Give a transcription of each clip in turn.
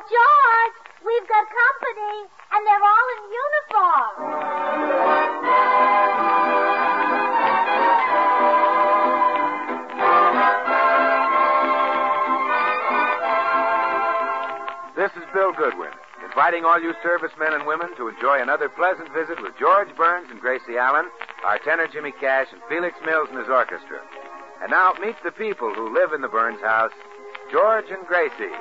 George, we've got company, and they're all in uniform. This is Bill Goodwin, inviting all you servicemen and women to enjoy another pleasant visit with George Burns and Gracie Allen, our tenor Jimmy Cash, and Felix Mills and his orchestra. And now, meet the people who live in the Burns house, George and Gracie.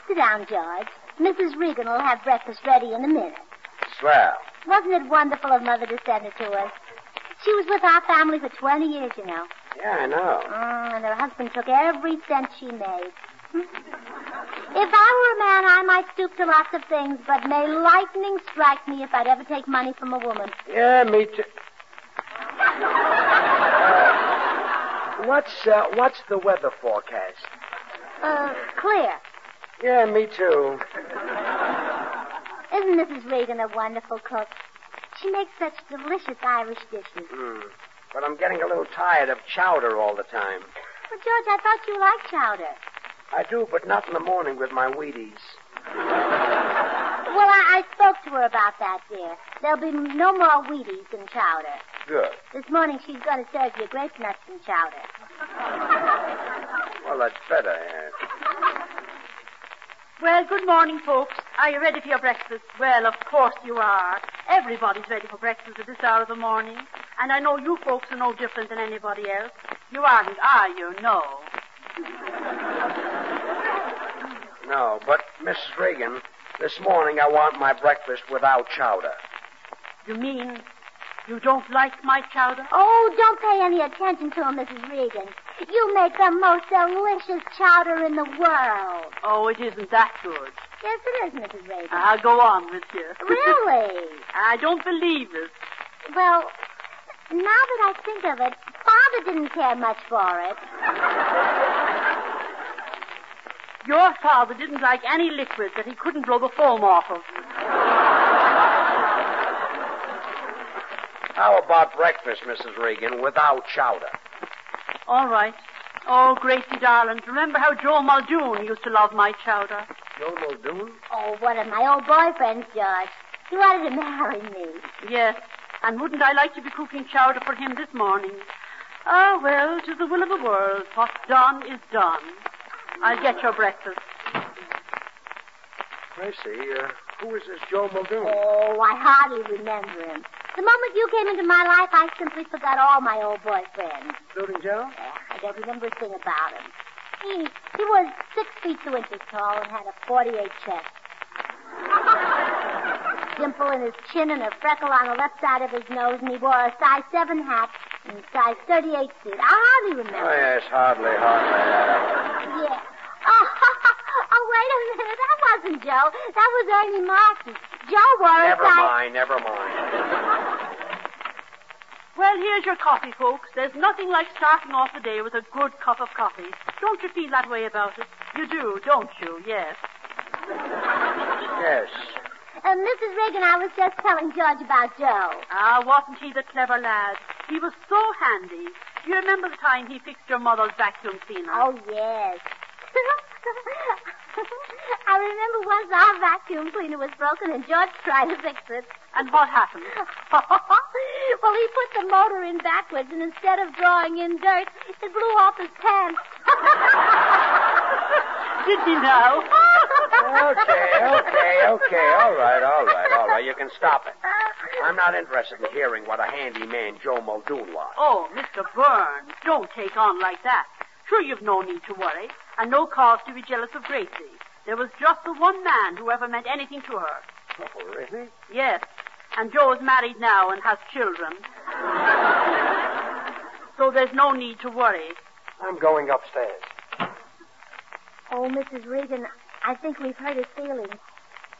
Sit down, George. Mrs. Regan will have breakfast ready in a minute. Swell. Wasn't it wonderful of Mother to send her to us? She was with our family for 20 years, you know. Yeah, I know. And her husband took every cent she made. If I were a man, I might stoop to lots of things, but may lightning strike me if I'd ever take money from a woman. Yeah, me too. What's the weather forecast? Clear. Yeah, me too. Isn't Mrs. Regan a wonderful cook? She makes such delicious Irish dishes. But I'm getting a little tired of chowder all the time. Well, George, I thought you liked chowder. I do, but not in the morning with my Wheaties. Well, I spoke to her about that, dear. There'll be no more Wheaties in chowder. Good. This morning she's going to serve you grape nuts in chowder. Well, that's better, yeah. Well, good morning, folks. Are you ready for your breakfast? Well, of course you are. Everybody's ready for breakfast at this hour of the morning. And I know you folks are no different than anybody else. You aren't, are you? No. No, but, Mrs. Regan, this morning I want my breakfast without chowder. You mean you don't like my chowder? Oh, don't pay any attention to him, Mrs. Regan. You make the most delicious chowder in the world. Oh, it isn't that good. Yes, it is, Mrs. Regan. I'll go on with you. Really? I don't believe it. Well, now that I think of it, Father didn't care much for it. Your father didn't like any liquid that he couldn't blow the foam off of. How about breakfast, Mrs. Regan, without chowder? All right. Oh, Gracie, darling, remember how Joe Muldoon used to love my chowder? Joe Muldoon? Oh, one of my old boyfriends, George. He wanted to marry me. Yes, and wouldn't I like to be cooking chowder for him this morning? Ah, well, 'tis the will of the world. What's done is done. I'll get your breakfast. Gracie, who is this Joe Muldoon? Oh, I hardly remember him. The moment you came into my life, I simply forgot all my old boyfriends. Including Joe? I don't remember a thing about him. He was 6 feet 2 inches tall and had a 48 chest. Dimple in his chin and a freckle on the left side of his nose, and he wore a size 7 hat and size 38 suit. I hardly remember. Oh, yes, hardly. Yeah. Oh, wait a minute. That wasn't Joe. That was Ernie Martin. Joe wore a size... Never mind. Well, here's your coffee, folks. There's nothing like starting off the day with a good cup of coffee. Don't you feel that way about it? You do, don't you? Yes. Yes. Mrs. Regan, I was just telling George about Joe. Ah, wasn't he the clever lad? He was so handy. Do you remember the time he fixed your mother's vacuum cleaner? Oh, yes. I remember once our vacuum cleaner was broken and George tried to fix it. And what happened? Well, he put the motor in backwards, and instead of drawing in dirt, it blew off his pants. Did he now? Okay. All right. You can stop it. I'm not interested in hearing what a handy man Joe Muldoon was. Oh, Mr. Burns, don't take on like that. Sure, you've no need to worry, and no cause to be jealous of Gracie. There was just the one man who ever meant anything to her. Oh, really? Yes, and Joe is married now and has children. So there's no need to worry. I'm going upstairs. Oh, Mrs. Regan, I think we've hurt his feelings.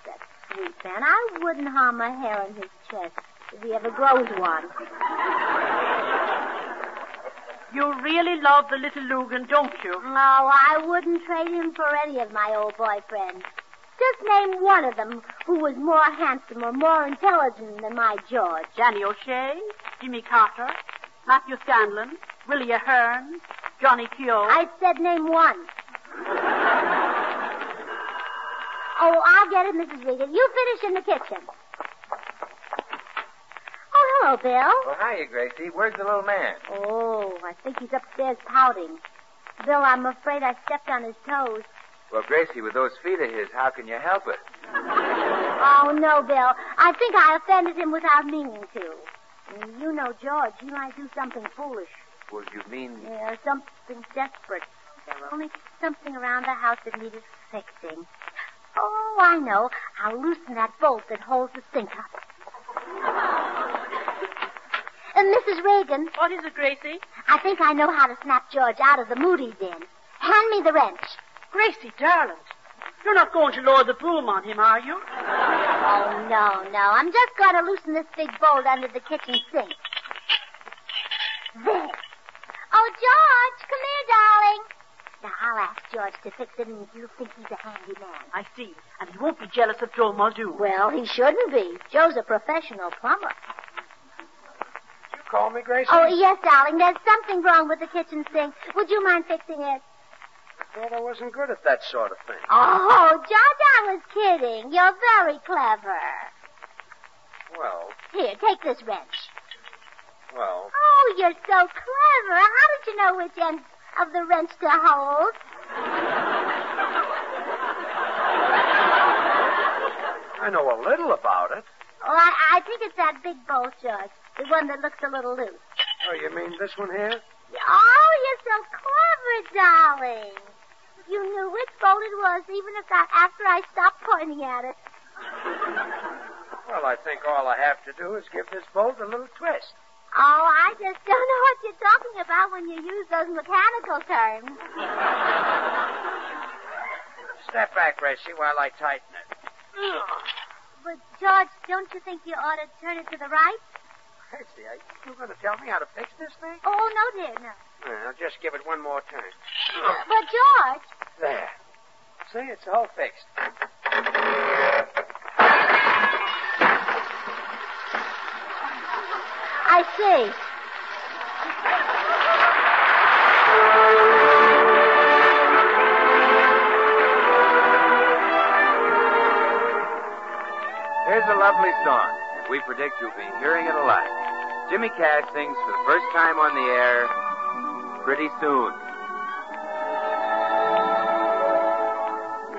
That sweet man. I wouldn't harm a hair on his chest if he ever grows one. You really love the little Lugan, don't you? No, I wouldn't trade him for any of my old boyfriends. Just name one of them who was more handsome or more intelligent than my George. Danny O'Shea, Jimmy Carter, Matthew Scanlon, Willie Ahern, Johnny Keogh. I said name one. Oh, I'll get it, Mrs. Regan. You finish in the kitchen. Oh, hello, Bill. Well, hiya, Gracie. Where's the little man? Oh, I think he's upstairs pouting. Bill, I'm afraid I stepped on his toes. Well, Gracie, with those feet of his, how can you help it? Oh, no, Bill. I think I offended him without meaning to. You know George. He might do something foolish. Well, you mean... Yeah, something desperate. There were only something around the house that needed fixing. Oh, I know. I'll loosen that bolt that holds the sink up. Mrs. Reagan. What is it, Gracie? I think I know how to snap George out of the mood he's in. Hand me the wrench. Gracie, darling, you're not going to lower the broom on him, are you? Oh, no. I'm just going to loosen this big bolt under the kitchen sink. There. Oh, George, come here, darling. Now, I'll ask George to fix it, and you'll think he's a handy man. I see. And he won't be jealous of Joe Muldoon. Well, he shouldn't be. Joe's a professional plumber. You call me, Gracie? Oh, yes, darling. There's something wrong with the kitchen sink. Would you mind fixing it? I thought I wasn't good at that sort of thing. Oh, George, I was kidding. You're very clever. Well, Here, take this wrench. well... Oh, you're so clever. How did you know which end of the wrench to hold? I know a little about it. Oh, I think it's that big bolt, George. The one that looks a little loose. Oh, you mean this one here? Oh, you're so clever, darling. You knew which bolt it was, even if that after I stopped pointing at it. Well, I think all I have to do is give this bolt a little twist. Oh, I just don't know what you're talking about when you use those mechanical terms. Step back, Gracie, while I tighten it. But, George, don't you think you ought to turn it to the right? Gracie, are you going to tell me how to fix this thing? Oh, no, dear, no. Well, just give it one more turn. But, George... There. See, it's all fixed. I see. Here's a lovely song. We predict you'll be hearing it a lot. Jimmy Cash sings for the first time on the air pretty soon.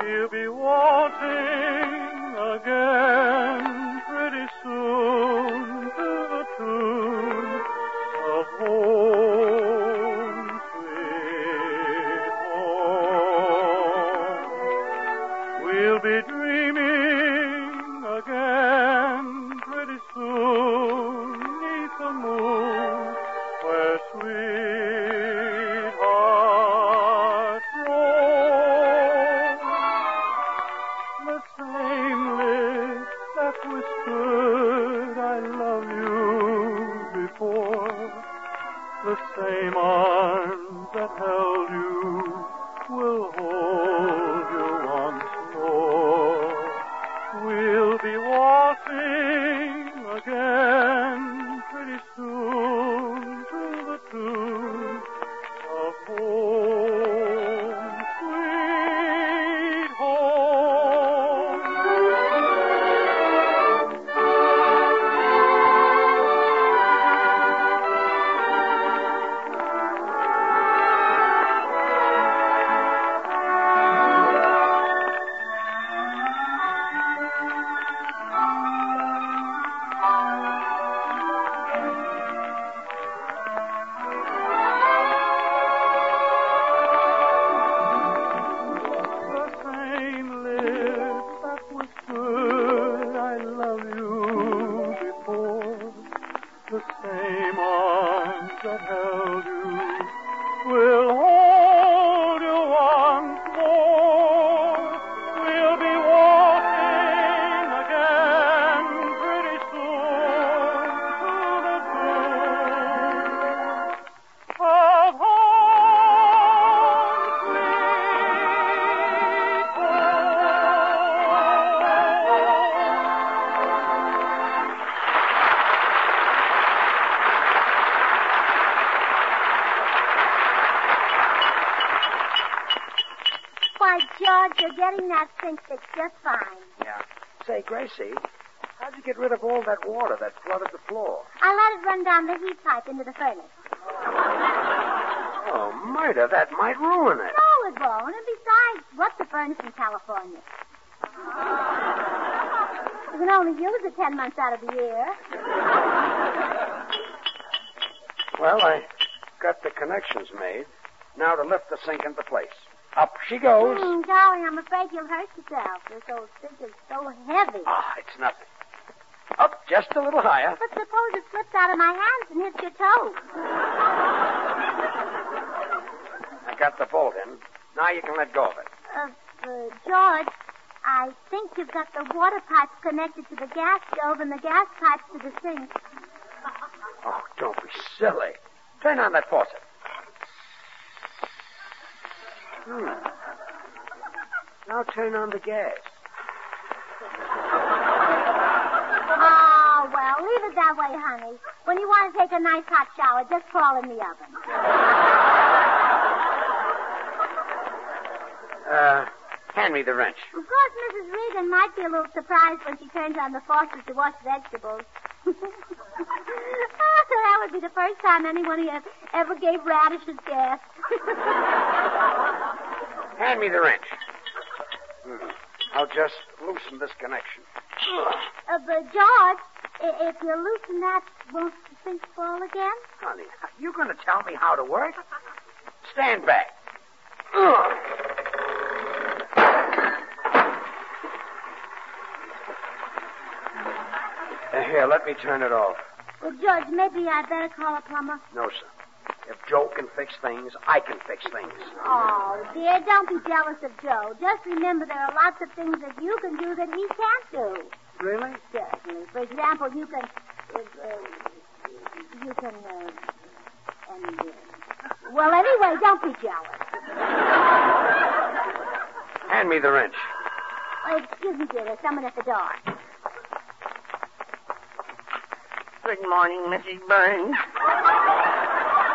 We'll be walking again pretty soon to the tune of Home Sweet Home. We'll be dreaming again pretty soon 'neath the moon where sweethearts roam. The same lips that whispered I love you before, the same arms that held you will hold you once more. We'll be waltzing again pretty soon to the tune of Home Sweet Home. you're getting that sink fixed just fine. Yeah. Say, Gracie, how'd you get rid of all that water that flooded the floor? I let it run down the heat pipe into the furnace. Oh, murder, that might ruin it. No, it won't. And besides, what's a furnace in California? You can only use it 10 months out of the year. Well, I got the connections made. Now to lift the sink into place. Up she goes. Darling, I'm afraid you'll hurt yourself. This old sink is so heavy. Ah, it's nothing. Up just a little higher. But suppose it slips out of my hands and hits your toe. I got the bolt in. Now you can let go of it. George, I think you've got the water pipes connected to the gas stove and the gas pipes to the sink. Oh, don't be silly. Turn on that faucet. Now turn on the gas. Oh, well, leave it that way, honey. When you want to take a nice hot shower, just crawl in the oven. Hand me the wrench. Of course, Mrs. Regan might be a little surprised when she turns on the faucet to wash vegetables. So that would be the first time anyone ever gave radishes gas. Hand me the wrench. I'll just loosen this connection. But, George, if you loosen that, won't the sink fall again? Honey, you going to tell me how to work? Stand back. Here, let me turn it off. Well, George, maybe I'd better call a plumber. No, sir. If Joe can fix things, I can fix things. Oh, dear, don't be jealous of Joe. Just remember there are lots of things that you can do that he can't do. Really? Certainly. For example, you can... well, anyway, don't be jealous. Hand me the wrench. Oh, excuse me, dear. There's someone at the door. Good morning, Mrs. Burns.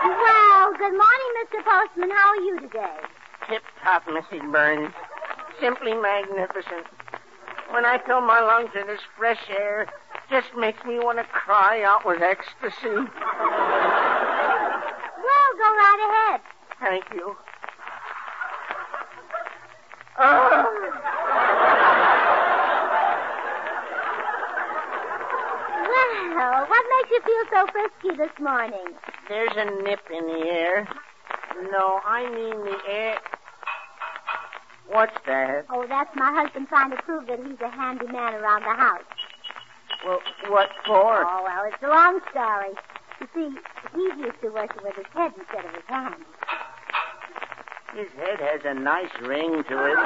Well, good morning, Mr. Postman. How are you today? Tip-top, Mrs. Burns. Simply magnificent. When I fill my lungs with this fresh air, just makes me want to cry out with ecstasy. Well, go right ahead. Thank you. Well, what makes you feel so frisky this morning? There's a nip in the air. No, I mean the air. What's that? Oh, that's my husband trying to prove that he's a handy man around the house. Well, what for? Oh, well, it's a long story. You see, he's used to working with his head instead of his hands. His head has a nice ring to it.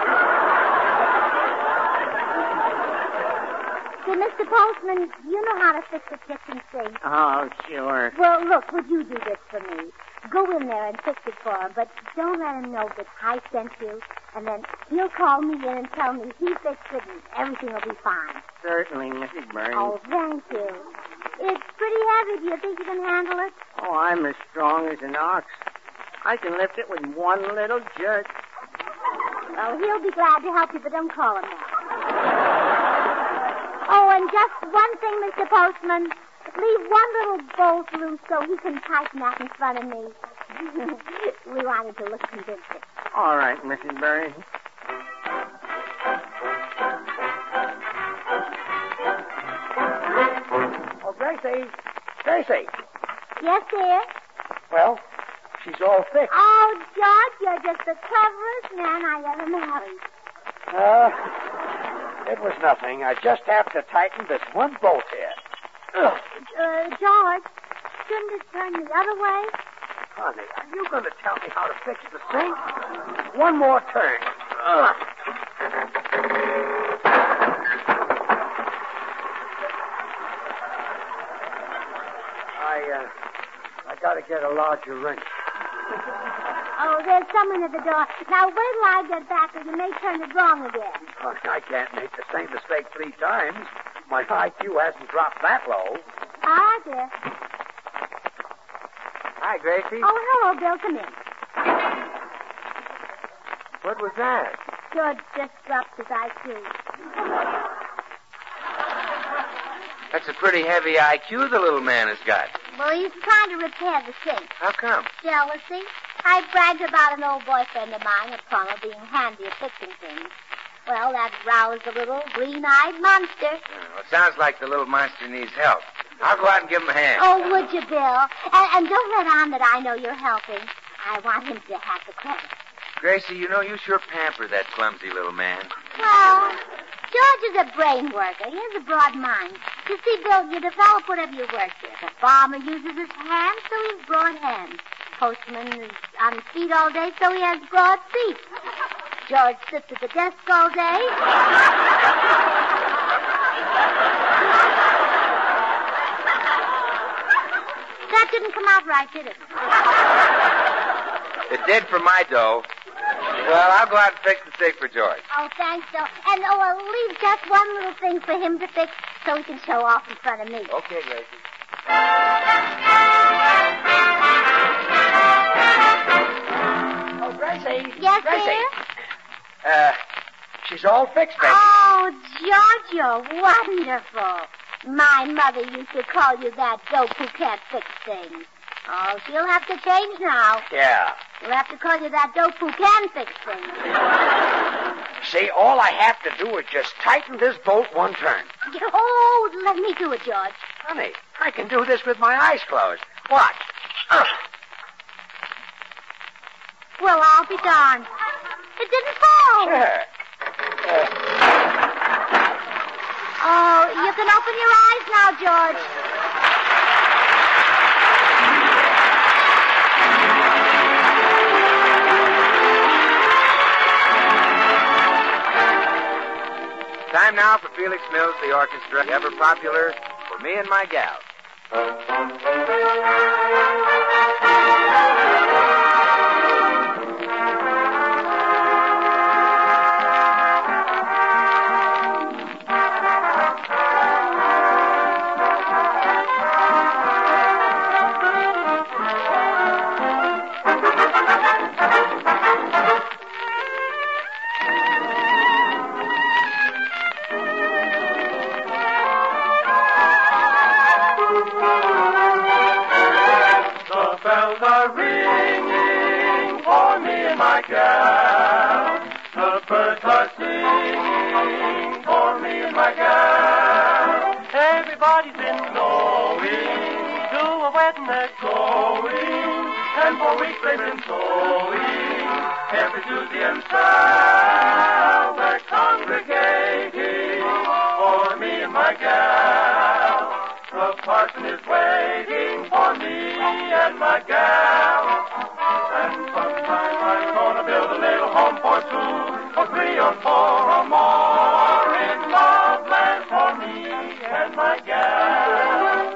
See, Mr. Postman, you know how to fix a kitchen sink. Oh, sure. Well, look, would you do this for me? Go in there and fix it for him, but don't let him know that I sent you, and then he'll call me in and tell me he fixed it and everything will be fine. Certainly, Mrs. Burns. Oh, thank you. It's pretty heavy. Do you think you can handle it? Oh, I'm as strong as an ox. I can lift it with one little jerk. Well, he'll be glad to help you, but don't call him now. Oh, and just one thing, Mr. Postman. Leave one little bolt loose so he can tighten that in front of me. We wanted to look convincing. All right, Mrs. Burns. Oh, Gracie. Gracie. Yes, dear? Well, she's all fixed. Oh, George, you're just the cleverest man I ever married. It was nothing. I just have to tighten this one bolt here. George, shouldn't it turn the other way? Honey, are you going to tell me how to fix the sink? One more turn. I got to get a larger wrench. Oh, there's someone at the door. Now, wait till I get back, or you may turn it wrong again. Oh, I can't make the same mistake 3 times. My IQ hasn't dropped that low. Ah, dear. Hi, Gracie. Oh, hello, Bill. Come in. What was that? George just dropped his IQ. That's a pretty heavy IQ the little man has got. Well, he's trying to repair the sink. How come? Jealousy. I bragged about an old boyfriend of mine, a plumber, being handy at fixing things. Well, that roused the little green-eyed monster. Well, it sounds like the little monster needs help. I'll go out and give him a hand. Oh, would you, Bill? And don't let on that I know you're helping. I want him to have the credit. Gracie, you know you sure pamper that clumsy little man. Well, George is a brain worker. He has a broad mind. You see, Bill, you develop whatever you work with. A farmer uses his hands, so he has broad hands. Postman is on his feet all day, so he has broad feet. George sits at the desk all day. That didn't come out right, did it? It did for my dough. Well, I'll go out and fix the sink for George. Oh, thanks, Bill. And, I'll leave just one little thing for him to fix so he can show off in front of me. Okay, Gracie. Oh, Gracie. Yes, Gracie. dear? She's all fixed, baby. Oh, George, you're wonderful. My mother used to call you that dope who can't fix things. Oh, she'll have to change now. Yeah. She'll have to call you that dope who can fix things. See, all I have to do is just tighten this bolt one turn. Oh, let me do it, George. Honey, I can do this with my eyes closed. Watch. Well, I'll be darned. It didn't fall. Sure. Oh, you can open your eyes now, George. Time now for Felix Mills, the orchestra, ever popular for me and my gal. Everybody's been going to a wedding that's going, and for weeks they've been sewing. Every Tuesday and Saturday they're congregating for me and my gal. The parson is waiting for me and my gal. And sometime I'm gonna build a little home for two, or three, or four, or more in love land for me and my gal.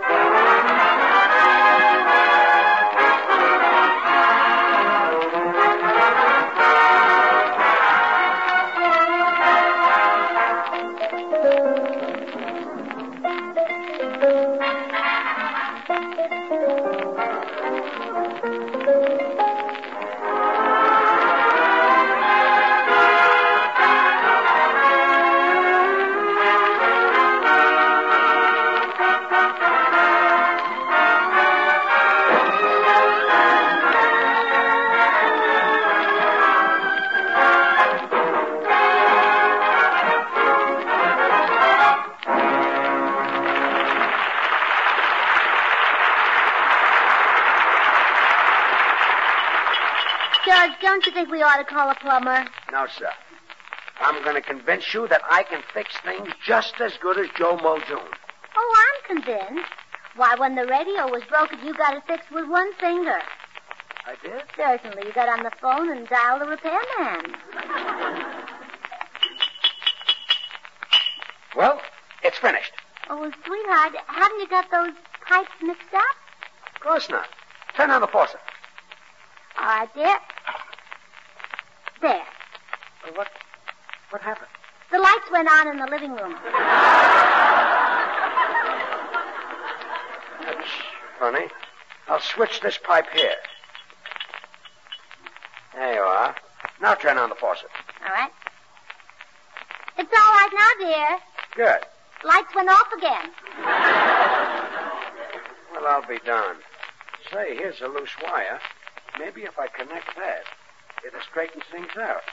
George, don't you think we ought to call a plumber? No, sir. I'm going to convince you that I can fix things just as good as Joe Muldoon. Oh, I'm convinced. Why, when the radio was broken, you got it fixed with one finger. I did? Certainly. You got on the phone and dialed the repairman. Well, it's finished. Oh, sweetheart, haven't you got those pipes mixed up? Of course not. Turn on the faucet. All right, dear. There. What happened? The lights went on in the living room. That's funny. I'll switch this pipe here. There you are. Now turn on the faucet. All right. It's all right now, dear. Good. Lights went off again. Well, I'll be darned. Say, here's a loose wire. Maybe if I connect that, it'll straighten things out.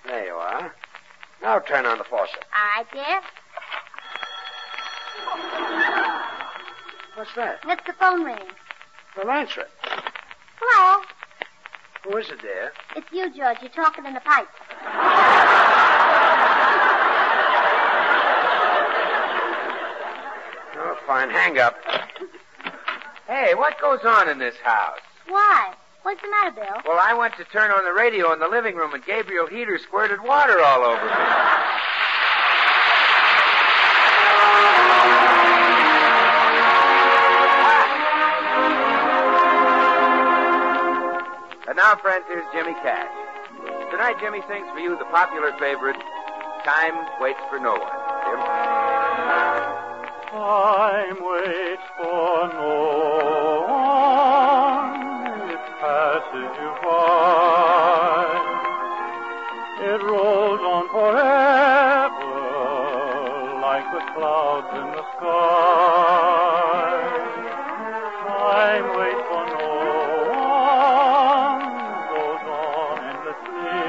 There you are. Now turn on the faucet. All right, dear. What's that? It's the phone ringing. Well, answer it. Hello. Who is it, dear? It's you, George. You're talking in the pipe. Oh, fine. Hang up. Hey, what goes on in this house? Why? What's the matter, Bill? Well, I went to turn on the radio in the living room, and Gabriel Heater squirted water all over me. And now, friends, here's Jimmy Cash. Tonight, Jimmy sings for you the popular favorite, Time Waits for No One. Jim? Time waits for no one. It passes you by. It rolls on forever like the clouds in the sky. Time waits for no one. Goes on endlessly.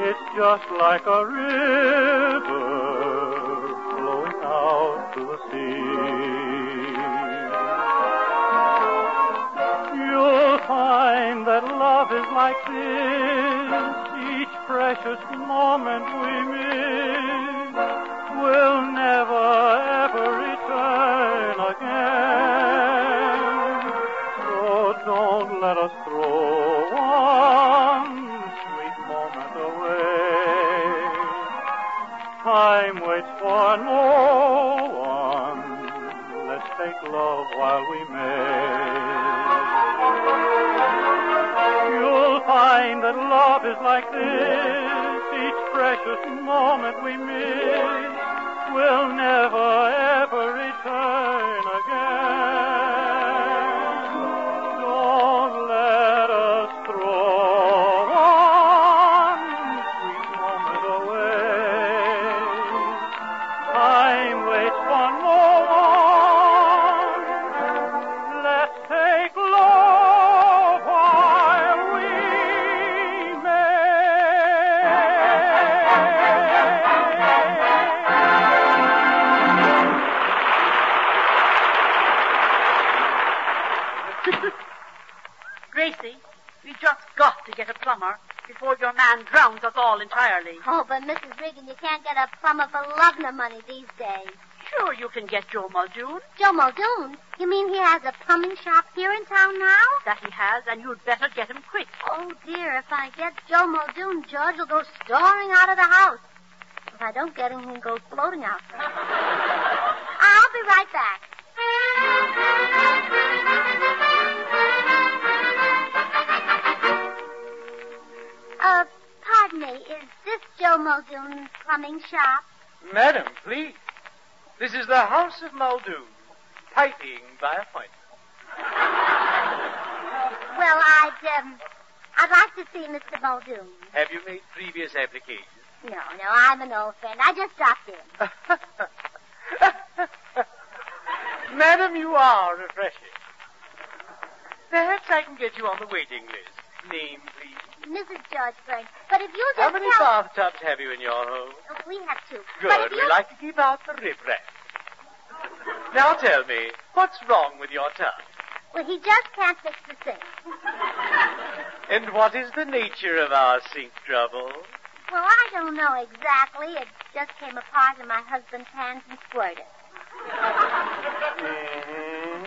It's just like a river out to the sea. You'll find that love is like this. Each precious moment we miss will never ever return again. So don't let us throw one sweet moment away. Time waits for no one. Let's take love while we may. You'll find that love is like this. Each precious moment we miss will never ever return again. Don't let us throw one sweet moment away. Time waits for no one. Let's take love while we may. Gracie, we just got to get a plumber before your man drowns us all entirely. Oh, but Mrs. Regan, you can't get a plumber for love nor money these days. Sure, you can get Joe Muldoon. Joe Muldoon? You mean he has a plumbing shop here in town now? That he has, and you'd better get him quick. Oh, dear, if I get Joe Muldoon, George will go storming out of the house. If I don't get him, he'll go floating out. I'll be right back. Pardon me, is this Joe Muldoon's plumbing shop? Madam, please. This is the House of Muldoon, piping by appointment. Well, I'd like to see Mr. Muldoon. Have you made previous applications? No, I'm an old friend. I just stopped in. Madam, you are refreshing. Perhaps I can get you on the waiting list. Name, please. Mrs. George Burns. But if you just How many bathtubs have you in your home? Oh, we have two. Good. But if We like to keep out the riffraff. Now tell me, what's wrong with your tub? Well, he just can't fix the sink. And what is the nature of our sink trouble? Well, I don't know exactly. It just came apart in my husband's hands and squirted. Mm-hmm.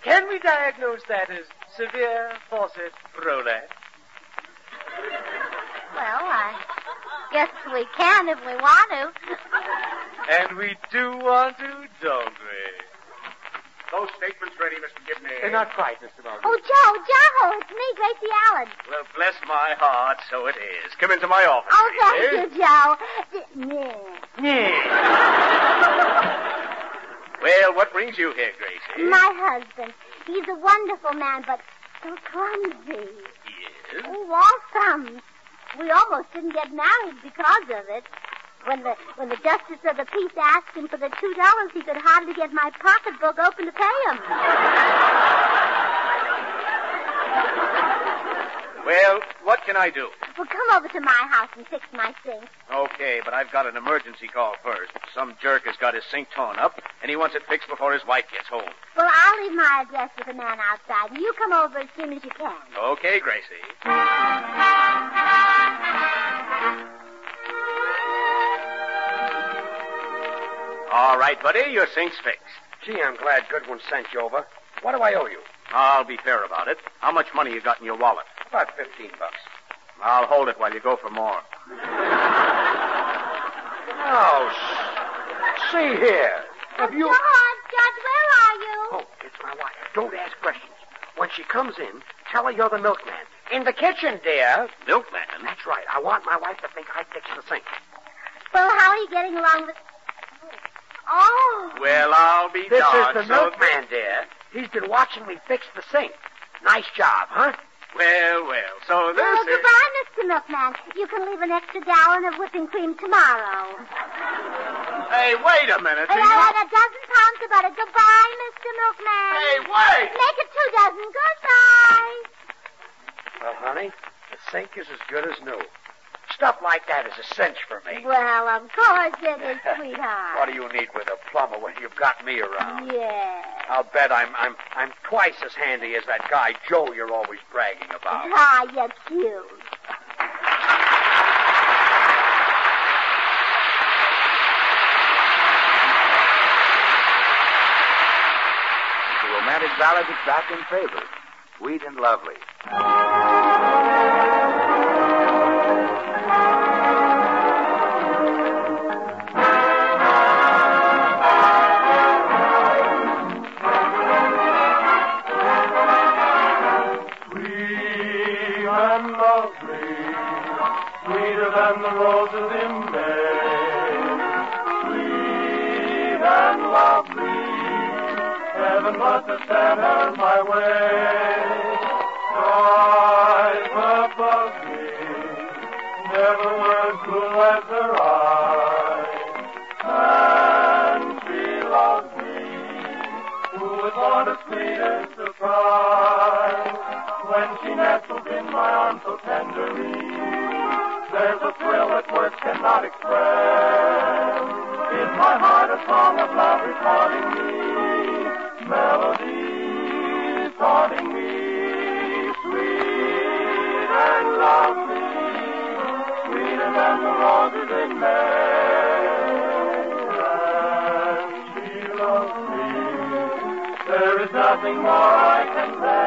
Can we diagnose that as severe faucet prolapse? Well, I guess we can if we want to. And we do want to, don't we? Those statements ready, Mr. Gibney. Not quite, Mr. Muldoon. Oh, Joe, it's me, Gracie Allen. Well, bless my heart, so it is. Come into my office. Oh, thank you, Joe. Well, what brings you here, Gracie? My husband. He's a wonderful man, but so clumsy. Yes? Oh, all thumbs. We almost didn't get married because of it. When the justice of the peace asked him for the $2, he could hardly get my pocketbook open to pay him. Well, what can I do? Well, come over to my house and fix my sink. Okay, but I've got an emergency call first. Some jerk has got his sink torn up, and he wants it fixed before his wife gets home. Well, I'll leave my address with the man outside, and you come over as soon as you can. Okay, Gracie. All right, buddy, your sink's fixed. Gee, I'm glad Goodwin sent you over. What do I owe you? I'll be fair about it. How much money you got in your wallet? About $15. I'll hold it while you go for more. Oh, see here. Have you... Judge, where are you? Oh, it's my wife. Don't ask questions. When she comes in, tell her you're the milkman. In the kitchen, dear. Milkman? That's right. I want my wife to think I fixed the sink. Well, how are you getting along with... Oh. Well, I'll be This darned. is the milkman, dear. He's been watching me fix the sink. Nice job, huh? Well, so this Well, is... goodbye, Mr. Milkman. You can leave an extra gallon of whipping cream tomorrow. Hey, wait a minute. And I'll add a dozen pounds of butter. Goodbye, Mr. Milkman. Hey, wait! Make it 2 dozen. Goodbye. Well, honey, the sink is as good as new. Stuff like that is a cinch for me. Well, of course it is, sweetheart. What do you need with a plumber when you've got me around? Yeah. I'll bet I'm twice as handy as that guy Joe you're always bragging about. Ah, you're cute. The romantic ballad is back in favor. Sweet and lovely. Sweeter than the roses in May, sweet and lovely, heaven but to send her my way. Skies above me, never were as blue as her eyes, and she loves me, who would want a sweeter surprise, when she nestles in my arms so tenderly. There's a thrill that words cannot express. In my heart a song of love is haunting me. Melodies haunting me. Sweet and lovely. Sweeter than the roses in May. And she loves me. There is nothing more I can say.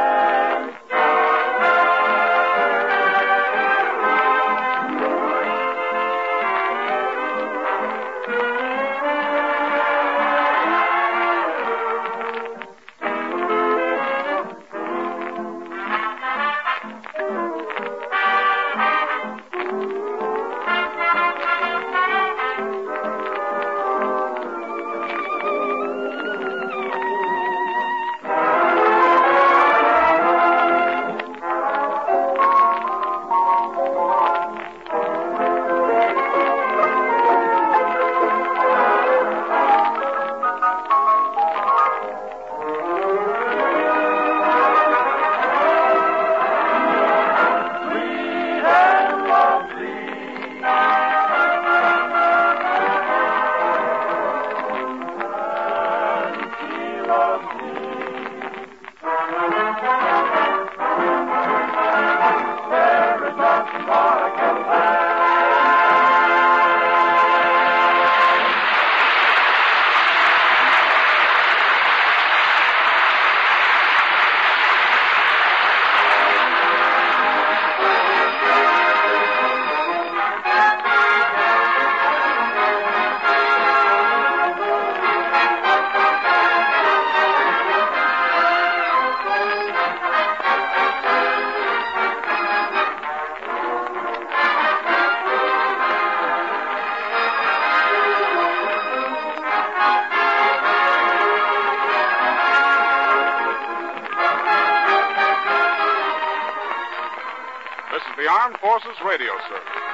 Forces Radio Service.